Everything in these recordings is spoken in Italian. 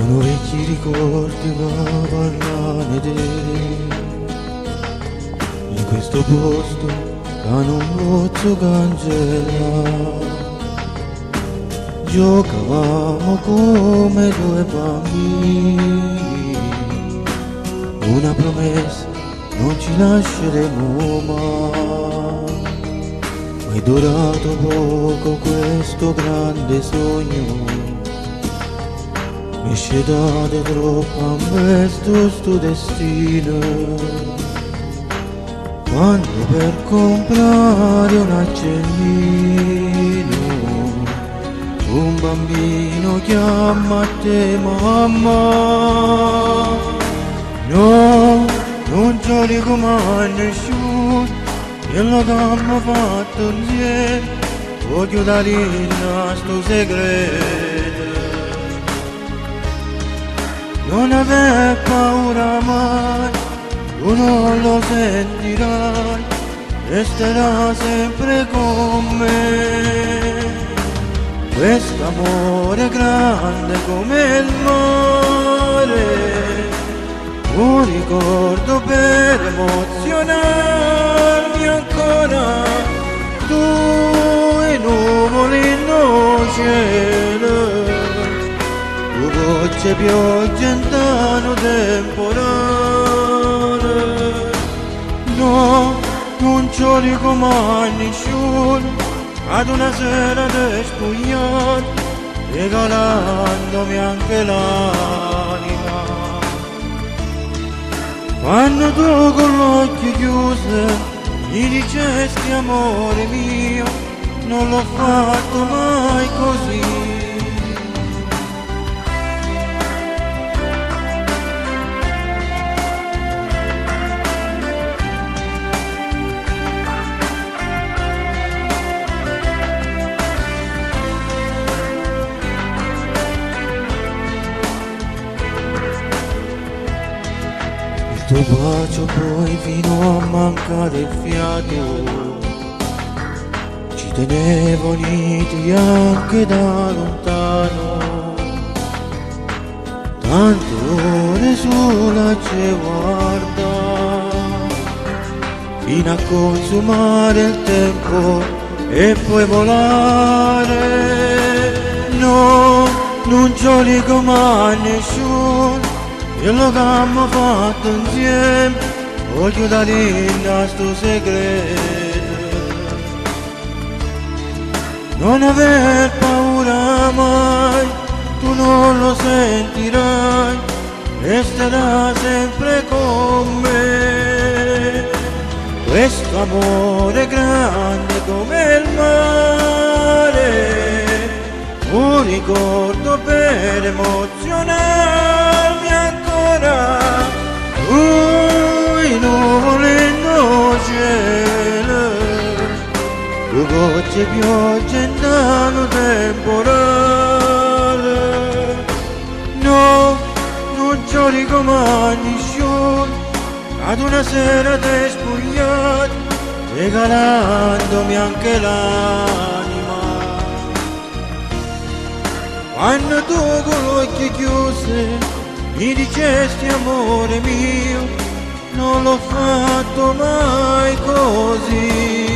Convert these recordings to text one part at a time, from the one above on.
Sono vecchi ricordi ma parlane te. In questo posto che non posso cancellare. Giocavamo come due bambini. Una promessa, non ci lasceremo mai. Ma è durato poco questo grande sogno. Mi scetate troppo a me sto destino. Quando per comprare un accendino un bambino chiama a te mamma. No, non ci dico mai a nessuno quello che abbiamo fatto insieme. Voglio dare in sto segreto. Non aver paura mai, tu non lo sentirai, resterà sempre con me. Quest'amore grande come il mare, un ricordo per emozionarmi ancora. Tu e nuvole in cielo, gocce pioggia in tano temporale. No, non ci dico mai a nessuno, ad una sera di spogliare, regalandomi anche l'anima. Quando tu con l'occhio chiuso mi dicesti amore mio, non l'ho fatto mai così. Il tuo bacio poi fino a mancare il fiato, ci tenevo uniti anche da lontano. Tante ore sulla ce guarda, fino a consumare il tempo e poi volare. No, non ci dico mai a nessuno quello che abbiamo fatto insieme. Voglio dare in sto segreto. Non aver paura mai, tu non lo sentirai, resterà sempre con me. Questo amore grande come il mare, un ricordo per emozionarmi ancora. I nuvole in cielo, due gocce pioggia in tano temporale. No, non ci dico mai a nessuno, ad una sera ti spogliati, regalandomi anche l'anima. Quando tu con l'occhio chiuso mi dicesti amore mio, non l'ho fatto mai così.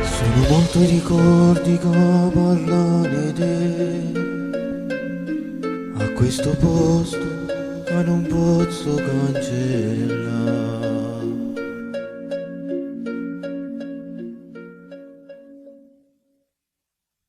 Sono molti ricordi che parlane te, a questo posto che non posso cancellare.